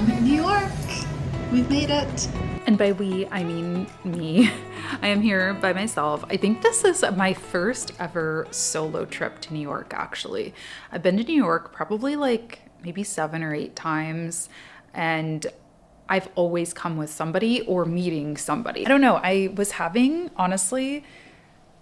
New York! We've made it! And by we, I mean me. I am here by myself. I think this is my first ever solo trip to New York, actually. I've been to New York probably like maybe 7 or 8 times, and I've always come with somebody or meeting somebody. I don't know, I was having, honestly,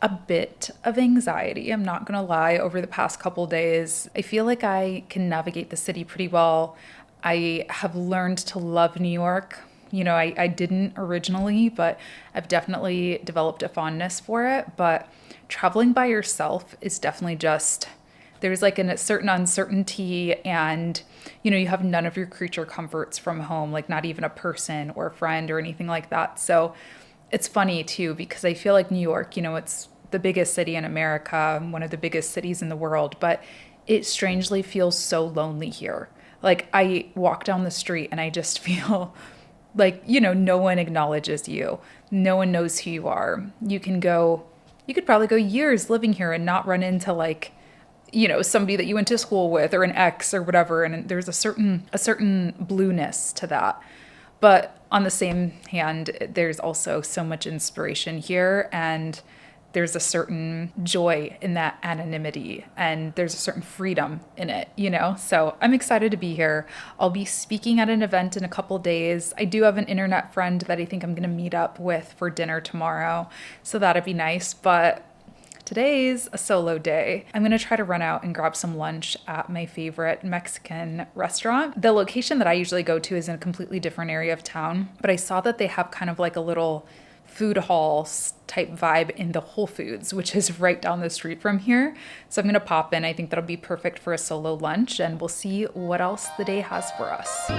a bit of anxiety, I'm not gonna lie, over the past couple days. I feel like I can navigate the city pretty well. I have learned to love New York. You know, I didn't originally, but I've definitely developed a fondness for it. But traveling by yourself is definitely just, there's like a certain uncertainty, and, you know, you have none of your creature comforts from home, like not even a person or a friend or anything like that. So it's funny too, because I feel like New York, you know, it's the biggest city in America, one of the biggest cities in the world, but it strangely feels so lonely here. Like I walk down the street and I just feel like, you know, no one acknowledges you. No one knows who you are. You could probably go years living here and not run into like, you know, somebody that you went to school with or an ex or whatever. And there's a certain blueness to that. But on the same hand, there's also so much inspiration here, and there's a certain joy in that anonymity, and there's a certain freedom in it, you know? So I'm excited to be here. I'll be speaking at an event in a couple days. I do have an internet friend that I think I'm gonna meet up with for dinner tomorrow, so that'd be nice. But today's a solo day. I'm gonna try to run out and grab some lunch at my favorite Mexican restaurant. The location that I usually go to is in a completely different area of town, but I saw that they have kind of like a little food hall type vibe in the Whole Foods, which is right down the street from here. So I'm gonna pop in. I think that'll be perfect for a solo lunch, and we'll see what else the day has for us.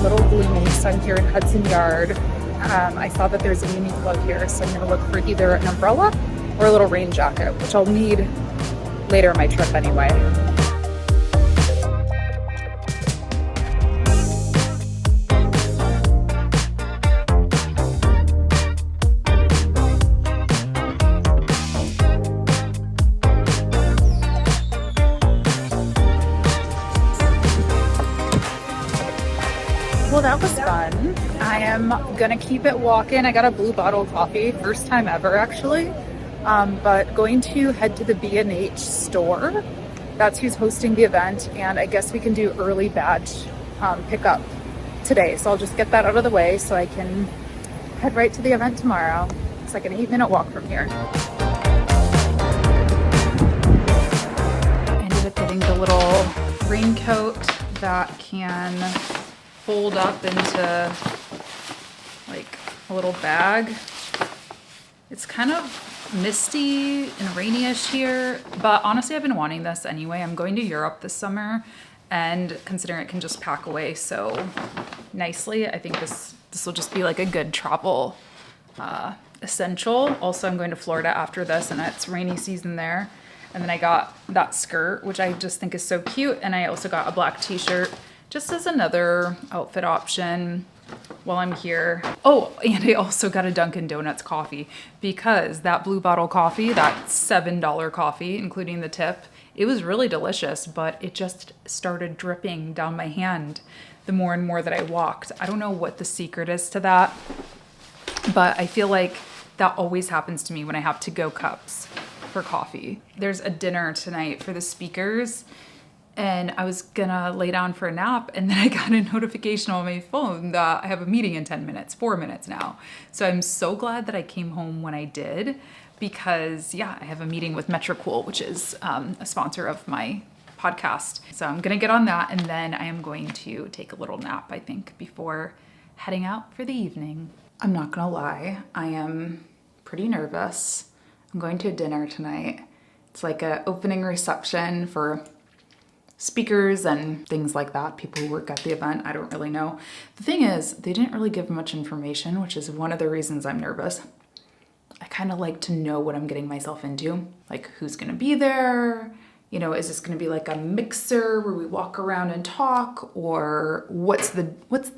Little gloomy sun here in Hudson Yard. I saw that there's a Uniqlo here, so I'm going to look for either an umbrella or a little rain jacket, which I'll need later in my trip anyway. Well, that was fun. I am gonna keep it walking. I got a blue bottle of coffee, first time ever actually. But going to head to the B&H store. That's who's hosting the event, and I guess we can do early batch pickup today. So I'll just get that out of the way so I can head right to the event tomorrow. It's like an 8-minute walk from here. I ended up getting the little raincoat that can fold up into like a little bag. It's kind of misty and rainy-ish here, but honestly I've been wanting this anyway. I'm going to Europe this summer, and considering it can just pack away so nicely, I think this will just be like a good travel essential. Also, I'm going to Florida after this, and it's rainy season there. And then I got that skirt, which I just think is so cute, and I also got a black t-shirt just as another outfit option while I'm here. Oh, and I also got a Dunkin' Donuts coffee, because that blue bottle coffee, that $7 coffee, including the tip, it was really delicious, but it just started dripping down my hand the more and more that I walked. I don't know what the secret is to that, but I feel like that always happens to me when I have to-go cups for coffee. There's a dinner tonight for the speakers, and I was gonna lay down for a nap, and then I got a notification on my phone that I have a meeting in 10 minutes, 4 minutes now. So I'm so glad that I came home when I did, because yeah, I have a meeting with Metricool, which is a sponsor of my podcast. So I'm gonna get on that, and then I am going to take a little nap, I think, before heading out for the evening. I'm not gonna lie, I am pretty nervous. I'm going to a dinner tonight. It's like an opening reception for speakers and things like that, people who work at the event. I don't really know. The thing is, they didn't really give much information, which is one of the reasons I'm nervous. I kind of like to know what I'm getting myself into, like who's gonna be there, You know, is this going to be like a mixer where we walk around and talk, or what's the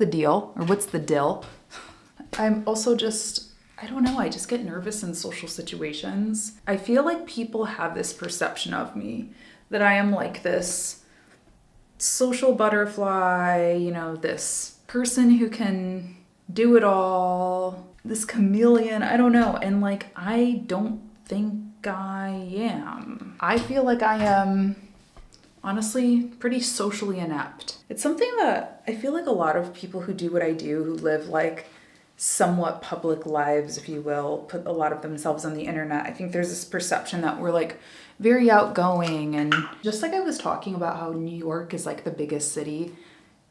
deal, or what's the dill? I'm also just, I don't know, I just get nervous in social situations. I feel like people have this perception of me that I am like this social butterfly, you know, this person who can do it all, this chameleon, I don't know. And like, I don't think I am. I feel like I am honestly pretty socially inept. It's something that I feel like a lot of people who do what I do, who live like somewhat public lives, if you will, put a lot of themselves on the internet. I think there's this perception that we're like very outgoing, and just like I was talking about how New York is like the biggest city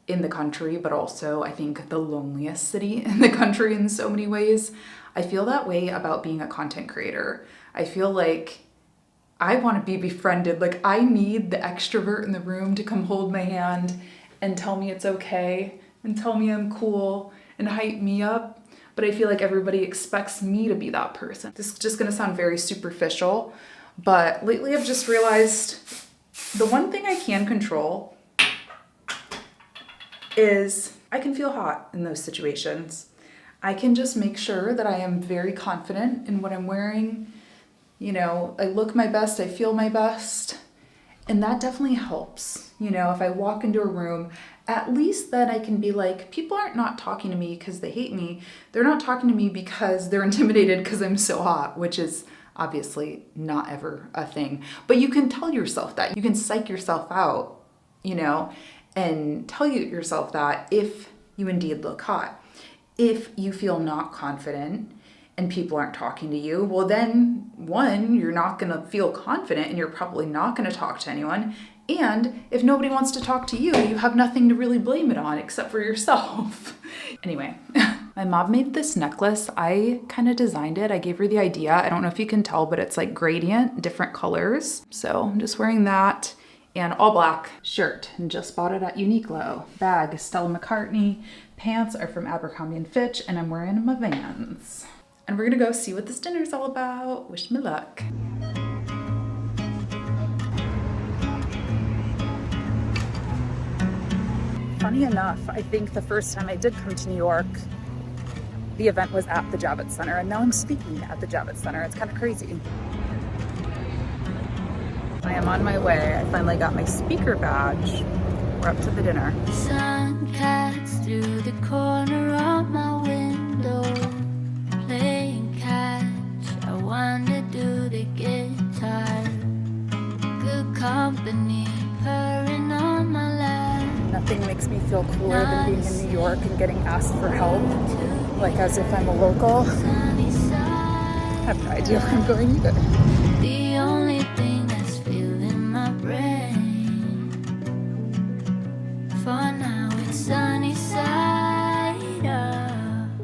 in the country, but also I think the loneliest city in the country in so many ways. I feel that way about being a content creator. I feel like I want to be befriended. Like I need the extrovert in the room to come hold my hand and tell me it's okay and tell me I'm cool and hype me up. But I feel like everybody expects me to be that person. This is just gonna sound very superficial, but lately I've just realized the one thing I can control is I can feel hot in those situations. I can just make sure that I am very confident in what I'm wearing. You know, I look my best, I feel my best. And that definitely helps. You know, if I walk into a room, at least then I can be like, people aren't not talking to me because they hate me. They're not talking to me because they're intimidated because I'm so hot, which is obviously not ever a thing. But you can tell yourself that. You can psych yourself out, you know, and tell yourself that if you indeed look hot. If you feel not confident and people aren't talking to you, well then, one, you're not gonna feel confident and you're probably not gonna talk to anyone. And if nobody wants to talk to you, you have nothing to really blame it on except for yourself. Anyway, my mom made this necklace. I kind of designed it. I gave her the idea. I don't know if you can tell, but it's like gradient, different colors. So I'm just wearing that. And all black shirt, and just bought it at Uniqlo. Bag, Stella McCartney. Pants are from Abercrombie & Fitch, and I'm wearing my Vans. And we're gonna go see what this dinner's all about. Wish me luck. Funny enough, I think the first time I did come to New York, the event was at the Javits Center, and now I'm speaking at the Javits Center. It's kind of crazy. I am on my way. I finally got my speaker badge. We're up to the dinner. Sun cuts through the corner of my window, playing catch. I wander to the guitar, good company purring on my lap. Nothing makes me feel cooler than being in New York and getting asked for help, like as if I'm a local. I have no idea where I'm going either. The only thing that's filling my brain, for now it's sunny side up.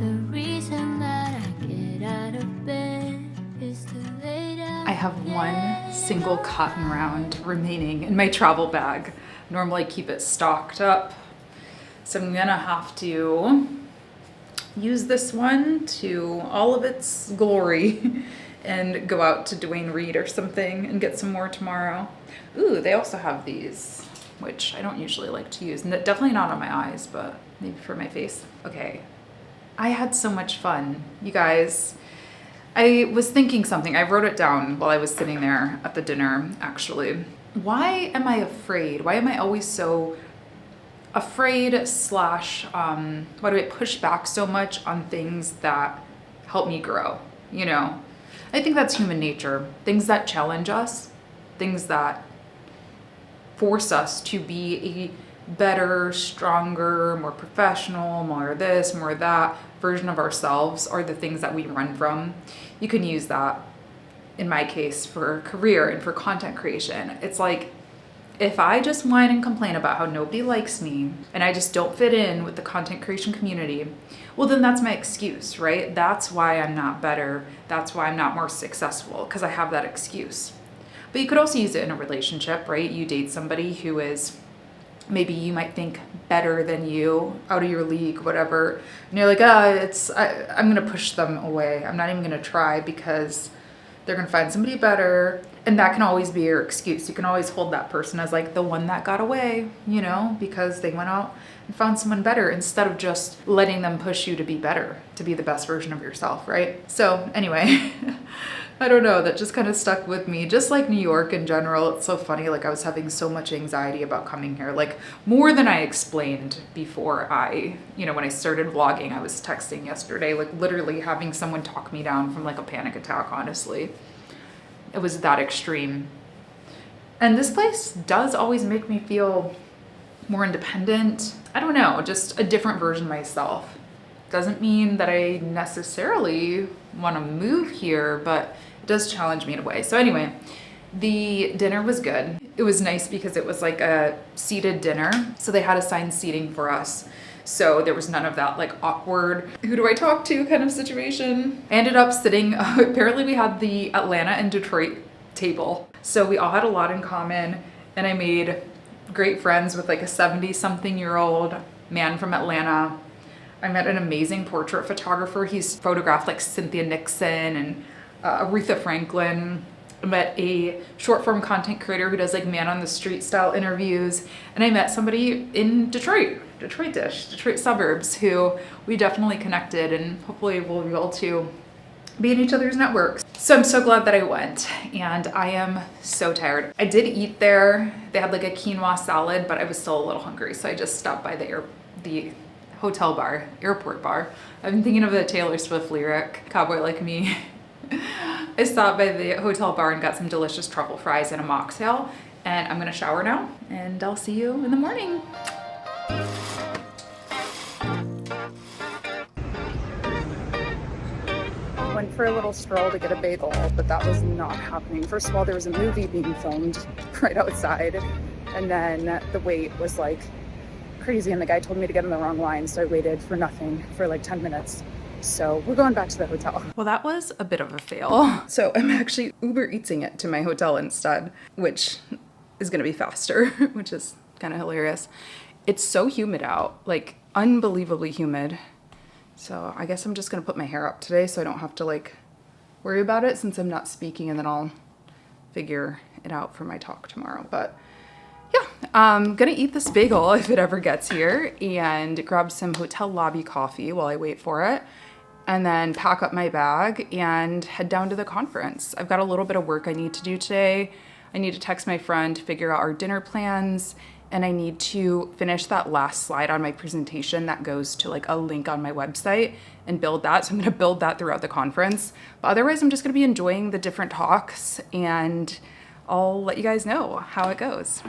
The reason that I get out of bed is to lay down. I have one single cotton round remaining in my travel bag. Normally I keep it stocked up, so I'm gonna have to use this one to all of its glory and go out to Duane Reade or something and get some more tomorrow. Ooh, they also have these, which I don't usually like to use. Definitely not on my eyes, but maybe for my face. Okay, I had so much fun, you guys. I was thinking something. I wrote it down while I was sitting there at the dinner, actually. Why am I afraid? Why am I always so afraid slash, why do I push back so much on things that help me grow? You know, I think that's human nature. Things that challenge us, things that force us to be a better, stronger, more professional, more this, more that version of ourselves are the things that we run from. You can use that, in my case, for career and for content creation. It's like, if I just whine and complain about how nobody likes me and I just don't fit in with the content creation community, well, then that's my excuse, right? That's why I'm not better. That's why I'm not more successful, because I have that excuse. But you could also use it in a relationship, right? You date somebody who is, maybe you might think better than you, out of your league, whatever. And you're like, I'm gonna push them away. I'm not even gonna try because they're gonna find somebody better And that can always be your excuse. You can always hold that person as like the one that got away, you know, because they went out and found someone better instead of just letting them push you to be better, to be the best version of yourself, right? So anyway, I don't know, that just kind of stuck with me. Just like New York in general, it's so funny. Like I was having so much anxiety about coming here, like more than I explained before when I started vlogging. I was texting yesterday, like literally having someone talk me down from like a panic attack, honestly. It was that extreme. And this place does always make me feel more independent. I don't know, just a different version of myself. Doesn't mean that I necessarily want to move here, but it does challenge me in a way. So anyway, the dinner was good. It was nice because it was like a seated dinner. So they had assigned seating for us. So there was none of that like awkward, who do I talk to kind of situation. I ended up sitting, apparently we had the Atlanta and Detroit table. So we all had a lot in common, and I made great friends with like a 70-something-year-old man from Atlanta. I met an amazing portrait photographer. He's photographed like Cynthia Nixon and Aretha Franklin. I met a short form content creator who does like man on the street style interviews. And I met somebody in Detroit suburbs, who we definitely connected, and hopefully we'll be able to be in each other's networks. So I'm so glad that I went, and I am so tired. I did eat there. They had like a quinoa salad, but I was still a little hungry. So I just stopped by the hotel bar, airport bar. I've been thinking of the Taylor Swift lyric, Cowboy Like Me. I stopped by the hotel bar and got some delicious truffle fries and a mocktail, and I'm gonna shower now, and I'll see you in the morning. Went for a little stroll to get a bagel, but that was not happening. First of all, there was a movie being filmed right outside, and then the wait was like crazy, and the guy told me to get in the wrong line, so I waited for nothing for like 10 minutes. So we're going back to the hotel. Well, that was a bit of a fail. So I'm actually Uber Eatsing it to my hotel instead, which is gonna be faster, which is kind of hilarious. It's so humid out, like unbelievably humid. So I guess I'm just gonna put my hair up today so I don't have to like worry about it, since I'm not speaking, and then I'll figure it out for my talk tomorrow. But yeah, I'm gonna eat this bagel if it ever gets here, and grab some hotel lobby coffee while I wait for it, and then pack up my bag and head down to the conference. I've got a little bit of work I need to do today. I need to text my friend to figure out our dinner plans, and I need to finish that last slide on my presentation that goes to like a link on my website and build that. So I'm gonna build that throughout the conference. But otherwise, I'm just gonna be enjoying the different talks, and I'll let you guys know how it goes.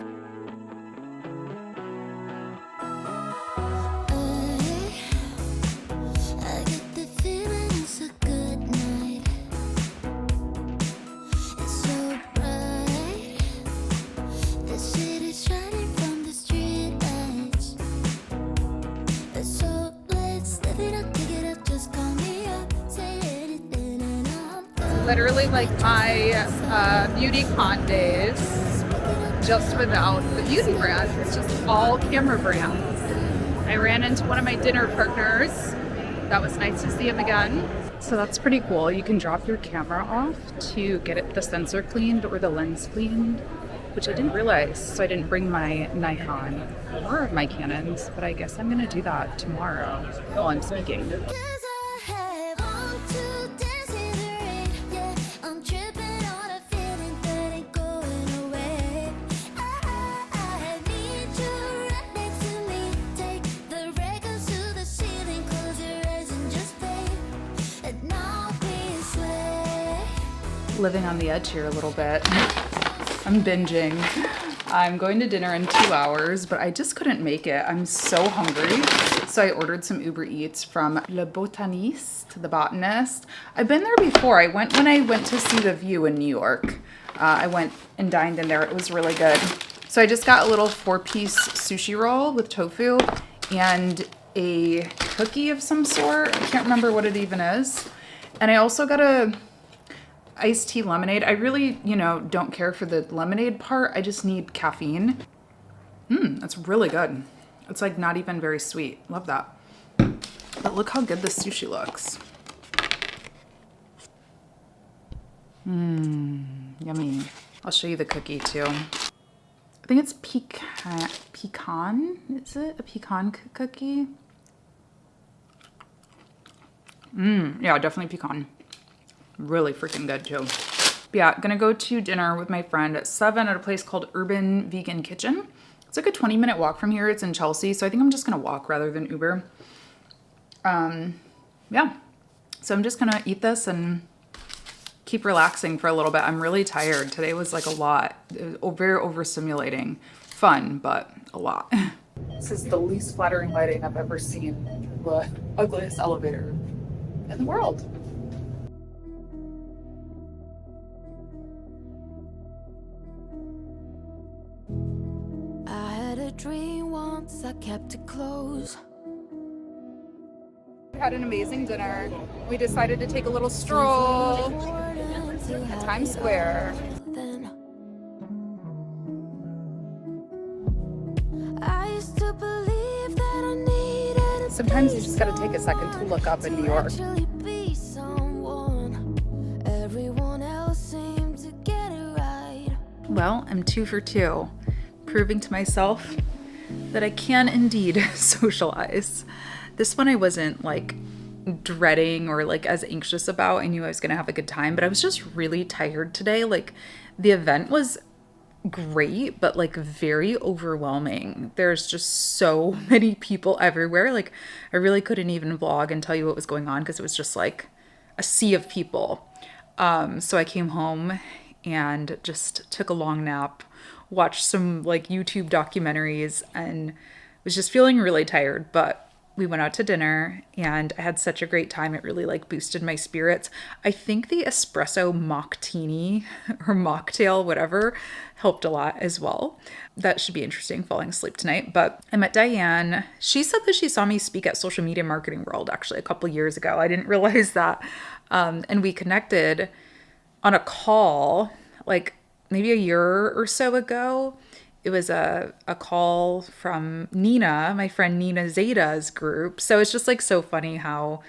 Literally like my beauty con days, just without the beauty brand. It's just all camera brands. I ran into one of my dinner partners. That was nice to see him again. So that's pretty cool. You can drop your camera off to get the sensor cleaned or the lens cleaned, which I didn't realize. So I didn't bring my Nikon or my Canons, but I guess I'm gonna do that tomorrow while I'm speaking. Living on the edge here a little bit. I'm binging. I'm going to dinner in 2 hours, but I just couldn't make it. I'm so hungry. So I ordered some Uber Eats from Le Botaniste, the botanist. I've been there before. I went when I went to see The View in New York. I went and dined in there. It was really good. So I just got a little 4-piece sushi roll with tofu and a cookie of some sort. I can't remember what it even is. And I also got a iced tea lemonade. I really, don't care for the lemonade part. I just need caffeine. That's really good. It's like not even very sweet. Love that. But look how good this sushi looks. Yummy. I'll show you the cookie too. I think it's pecan. Is it a pecan cookie? Yeah, definitely pecan. Really freaking good too. But yeah, gonna go to dinner with my friend at 7 at a place called Urban Vegan Kitchen. It's like a 20-minute walk from here. It's in Chelsea, so I think I'm just gonna walk rather than Uber. Yeah, so I'm just gonna eat this and keep relaxing for a little bit. I'm really tired. Today was like a lot. It was very overstimulating. Fun, but a lot. This is the least flattering lighting I've ever seen. The ugliest elevator in the world. I had a dream once, I kept it close. We had an amazing dinner. We decided to take a little stroll at Times Square. I used to believe that I needed Sometimes you just gotta take a second to look up in New York. actually be someone. Everyone else seemed to get it right. Well, I'm 2 for 2, proving to myself that I can indeed socialize. This one I wasn't like dreading or like as anxious about. I knew I was gonna have a good time, but I was just really tired today. Like the event was great, but like very overwhelming. There's just so many people everywhere. Like I really couldn't even vlog and tell you what was going on because it was just like a sea of people. So I came home and just took a long nap, watched some like YouTube documentaries, and was just feeling really tired. But we went out to dinner and I had such a great time. It really like boosted my spirits. I think the espresso mocktini or mocktail, whatever, helped a lot as well. That should be interesting, falling asleep tonight. But I met Diane. She said that she saw me speak at Social Media Marketing World actually a couple years ago. I didn't realize that. And we connected on a call like maybe a year or so ago. It was a call from Nina, my friend Nina Zeta's group. So it's just like so funny how,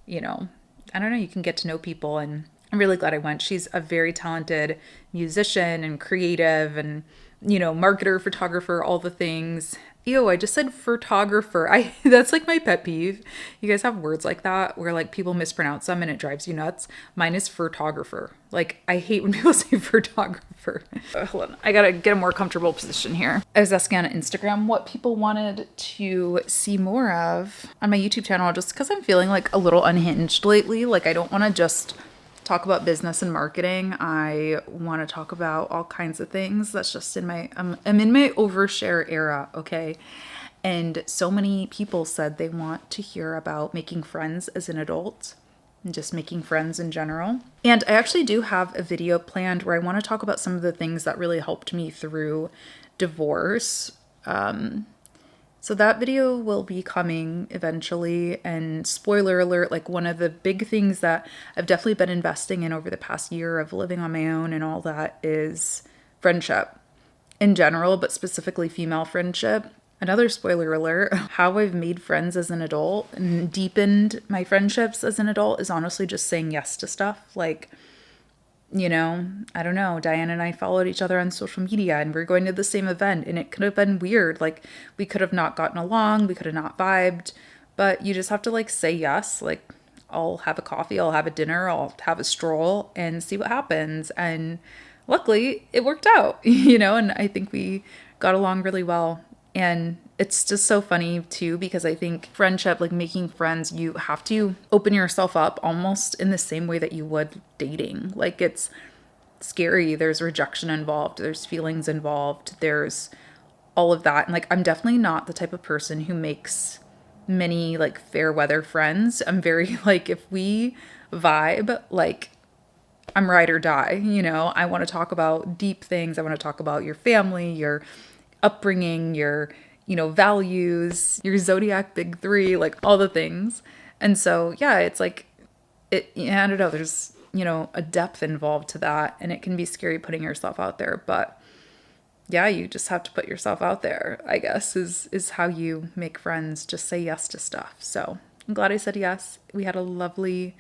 you know, I don't know, you can get to know people, and I'm really glad I went. She's a very talented musician and creative and, you know, marketer, photographer, all the things. Ew, I just said photographer. That's like my pet peeve. You guys have words like that where like people mispronounce them and it drives you nuts. Mine is photographer. Like I hate when people say photographer. Hold on, I gotta get a more comfortable position here. I was asking on Instagram what people wanted to see more of on my YouTube channel just because I'm feeling like a little unhinged lately. Like I don't want to just talk about business and marketing. I want to talk about all kinds of things. That's just in my, I'm in my overshare era, okay? And so many people said they want to hear about making friends as an adult and just making friends in general. And I actually do have a video planned where I want to talk about some of the things that really helped me through divorce. So that video will be coming eventually, and spoiler alert, like one of the big things that I've definitely been investing in over the past year of living on my own and all that is friendship in general, but specifically female friendship. Another spoiler alert, how I've made friends as an adult and deepened my friendships as an adult is honestly just saying yes to stuff. Like, you know, I don't know, Diane and I followed each other on social media and we're going to the same event and it could have been weird. Like we could have not gotten along, we could have not vibed, but you just have to like say yes. Like I'll have a coffee, I'll have a dinner, I'll have a stroll and see what happens. And luckily it worked out, you know, and I think we got along really well. And it's just so funny too, because I think friendship, like making friends, you have to open yourself up almost in the same way that you would dating. Like it's scary. There's rejection involved. There's feelings involved. There's all of that. And like, I'm definitely not the type of person who makes many like fair weather friends. I'm very like, if we vibe, like I'm ride or die, you know, I want to talk about deep things. I want to talk about your family, your upbringing, your, you know, values, your zodiac big three, like all the things. And so, yeah, it's like, I don't know, there's, you know, a depth involved to that, and it can be scary putting yourself out there, but yeah, you just have to put yourself out there, I guess, is how you make friends. Just say yes to stuff. So I'm glad I said yes. We had a lovely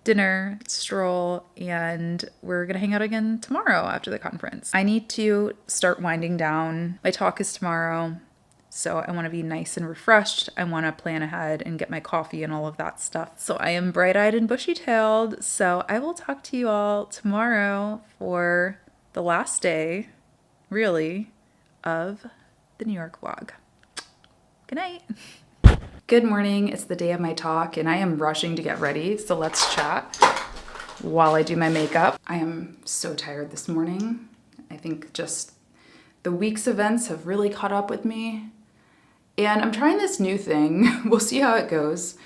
dinner, stroll, and we're gonna hang out again tomorrow after the conference. I need to start winding down. My talk is tomorrow, so I want to be nice and refreshed. I want to plan ahead and get my coffee and all of that stuff. So I am bright-eyed and bushy-tailed, so I will talk to you all tomorrow for the last day, really, of the New York vlog. Good night. Good morning, it's the day of my talk and I am rushing to get ready, so let's chat while I do my makeup. I am so tired this morning. I think just the week's events have really caught up with me. And I'm trying this new thing, we'll see how it goes.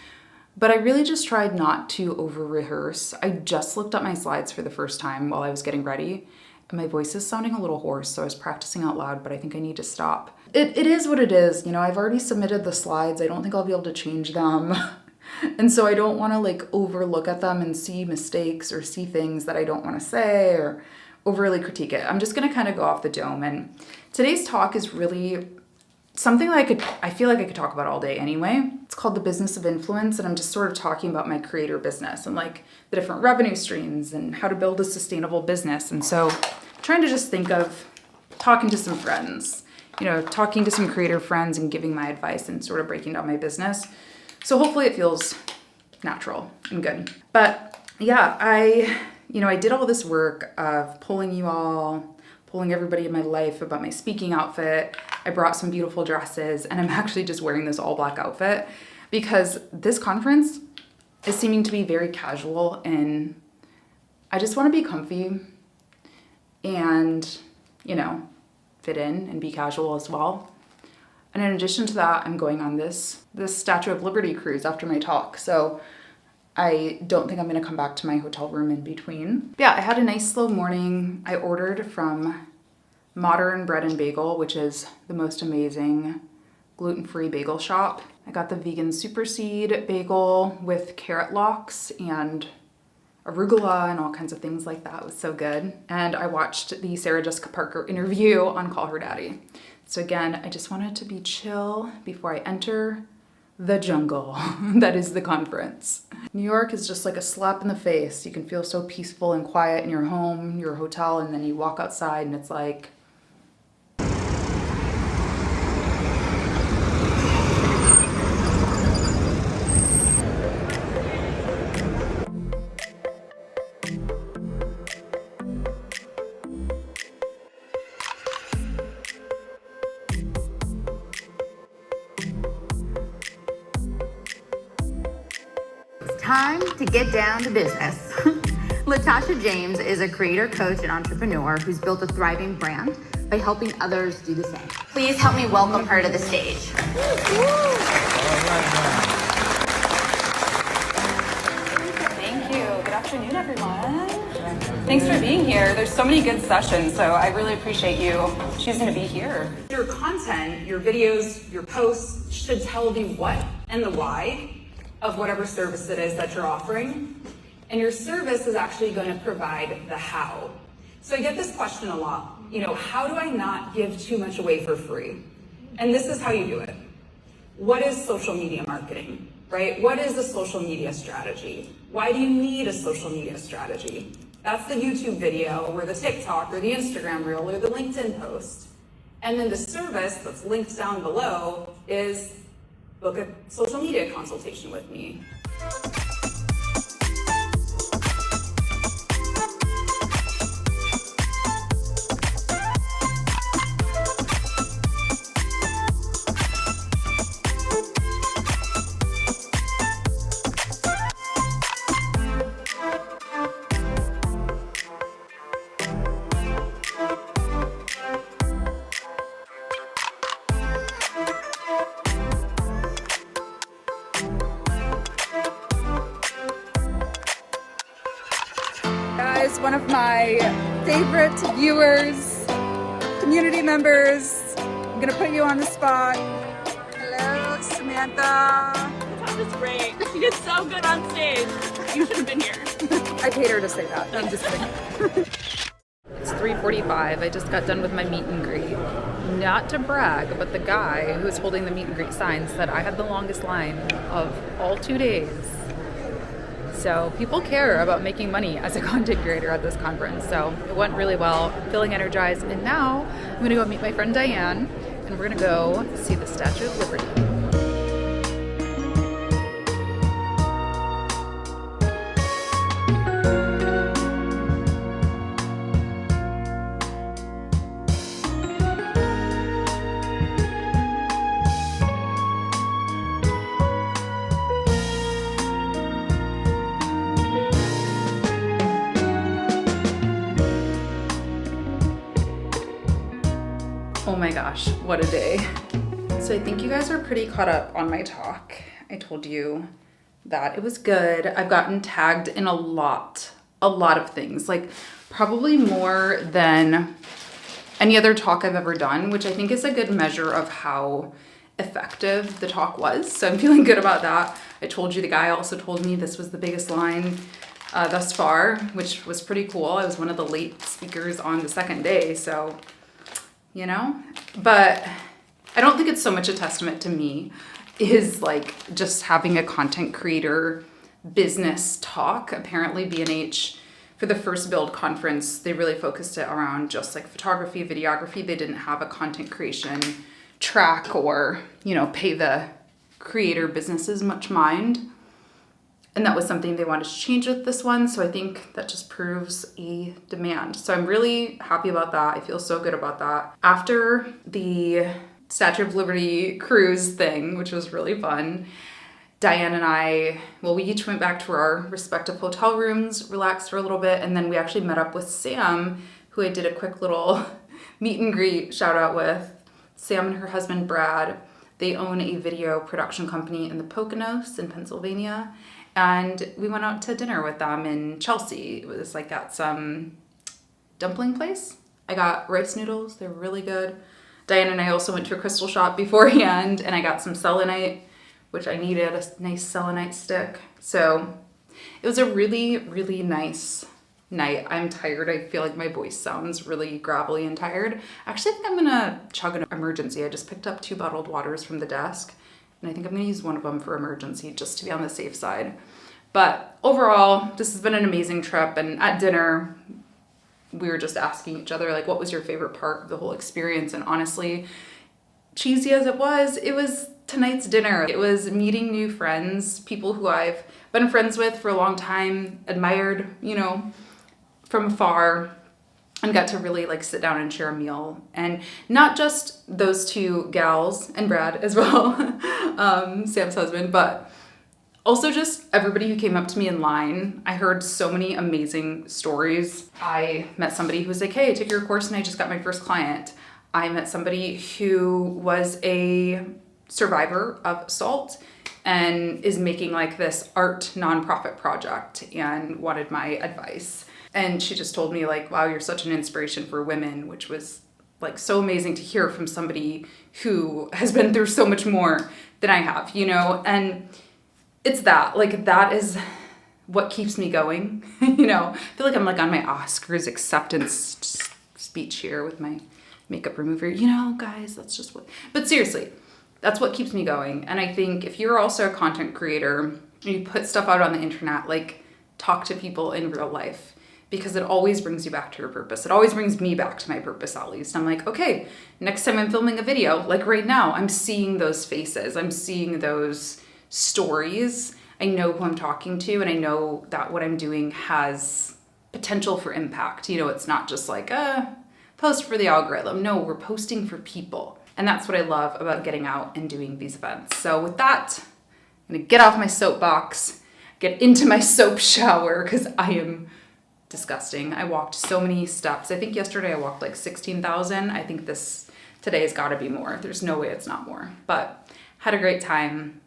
But I really just tried not to over-rehearse. I just looked up my slides for the first time while I was getting ready. And my voice is sounding a little hoarse, so I was practicing out loud, but I think I need to stop. It is what it is, you know, I've already submitted the slides. I don't think I'll be able to change them. And so I don't want to like overlook at them and see mistakes or see things that I don't want to say or overly critique it. I'm just going to kind of go off the dome. And today's talk is really something that I feel like I could talk about all day anyway. It's called The Business of Influence, and I'm just sort of talking about my creator business and like the different revenue streams and how to build a sustainable business. And so trying to just think of talking to some friends, you know, talking to some creator friends and giving my advice and sort of breaking down my business. So hopefully it feels natural and good. But yeah, I did all this work of polling everybody in my life about my speaking outfit. I brought some beautiful dresses and I'm actually just wearing this all black outfit because this conference is seeming to be very casual and I just want to be comfy and, you know, fit in and be casual as well. And in addition to that, I'm going on this Statue of Liberty cruise after my talk. So I don't think I'm going to come back to my hotel room in between. Yeah, I had a nice slow morning. I ordered from Modern Bread and Bagel, which is the most amazing gluten-free bagel shop. I got the vegan super seed bagel with carrot lox and arugula and all kinds of things like that. It was so good. And I watched the Sarah Jessica Parker interview on Call Her Daddy. So again, I just wanted to be chill before I enter the jungle that is the conference. New York is just like a slap in the face. You can feel so peaceful and quiet in your home, your hotel, and then you walk outside and it's like, time to get down to business. Latasha James is a creator, coach, and entrepreneur who's built a thriving brand by helping others do the same. Please help me welcome her to the stage. Thank you. Good afternoon, everyone. Thanks for being here. There's so many good sessions, so I really appreciate you choosing to be here. Your content, your videos, your posts should tell the what and the why of whatever service it is that you're offering. And your service is actually going to provide the how. So I get this question a lot, you know, how do I not give too much away for free? And this is how you do it. What is social media marketing, right? What is a social media strategy? Why do you need a social media strategy? That's the YouTube video or the TikTok or the Instagram reel or the LinkedIn post. And then the service that's linked down below is book a social media consultation with me. One of my favorite viewers, community members. I'm gonna put you on the spot. Hello, Samantha. Latasha's great. She did so good on stage. You should have been here. I paid her to say that. I'm just kidding. It's 3:45. I just got done with my meet and greet. Not to brag, but the guy who was holding the meet and greet sign said I had the longest line of all 2 days. So people care about making money as a content creator at this conference. So it went really well. I'm feeling energized. And now I'm gonna go meet my friend Diane, and we're gonna go see the Statue of Liberty. Oh my gosh, what a day. So I think you guys are pretty caught up on my talk. I told you that it was good. I've gotten tagged in a lot of things, like probably more than any other talk I've ever done, which I think is a good measure of how effective the talk was. So I'm feeling good about that. I told you the guy also told me this was the biggest line thus far, which was pretty cool. I was one of the late speakers on the second day, so you know, but I don't think it's so much a testament to me, is like just having a content creator business talk. Apparently B&H, for the first build conference, they really focused it around just like photography, videography. They didn't have a content creation track or, you know, pay the creator businesses much mind. And that was something they wanted to change with this one. So I think that just proves a demand. So I'm really happy about that. I feel so good about that. After the Statue of Liberty cruise thing, which was really fun, Diane and I, well, we each went back to our respective hotel rooms, relaxed for a little bit, and then we actually met up with Sam, who I did a quick little meet and greet shout out with. Sam and her husband, Brad, they own a video production company in the Poconos in Pennsylvania. And we went out to dinner with them in Chelsea. It was like at some dumpling place. I got rice noodles. They're really good. Diane and I also went to a crystal shop beforehand, and I got some selenite, which I needed, a nice selenite stick. So it was a really, really nice night. I'm tired. I feel like my voice sounds really gravelly and tired. Actually, I think I'm gonna chug an emergency. I just picked up 2 bottled waters from the desk, and I think I'm gonna use one of them for emergency just to be on the safe side. But overall, this has been an amazing trip. And at dinner, we were just asking each other, like, what was your favorite part of the whole experience? And honestly, cheesy as it was tonight's dinner. It was meeting new friends, people who I've been friends with for a long time, admired, you know, from afar, and got to really like sit down and share a meal. And not just those 2 gals and Brad as well, Sam's husband, but also just everybody who came up to me in line. I heard so many amazing stories. I met somebody who was like, hey, I took your course and I just got my first client. I met somebody who was a survivor of assault and is making like this art nonprofit project and wanted my advice. And she just told me like, wow, you're such an inspiration for women, which was like so amazing to hear from somebody who has been through so much more than I have, you know? And it's that, like, that is what keeps me going, you know? I feel like I'm like on my Oscars acceptance speech here with my makeup remover, you know, guys, that's just what, but seriously, that's what keeps me going. And I think if you're also a content creator and you put stuff out on the internet, like, talk to people in real life, because it always brings you back to your purpose. It always brings me back to my purpose, at least. I'm like, okay, next time I'm filming a video, like right now, I'm seeing those faces, I'm seeing those stories. I know who I'm talking to, and I know that what I'm doing has potential for impact. You know, it's not just like, post for the algorithm. No, we're posting for people. And that's what I love about getting out and doing these events. So with that, I'm gonna get off my soapbox, get into my soap shower, because I am disgusting. I walked so many steps. I think yesterday I walked like 16,000. I think today's gotta be more. There's no way it's not more. But had a great time.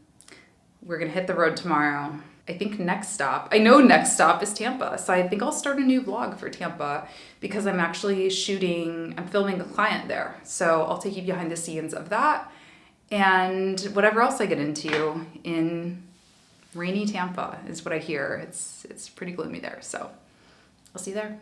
We're gonna hit the road tomorrow. I think next stop is Tampa. So I think I'll start a new vlog for Tampa because I'm filming a client there. So I'll take you behind the scenes of that and whatever else I get into in rainy Tampa is what I hear. It's pretty gloomy there. So I'll see you there.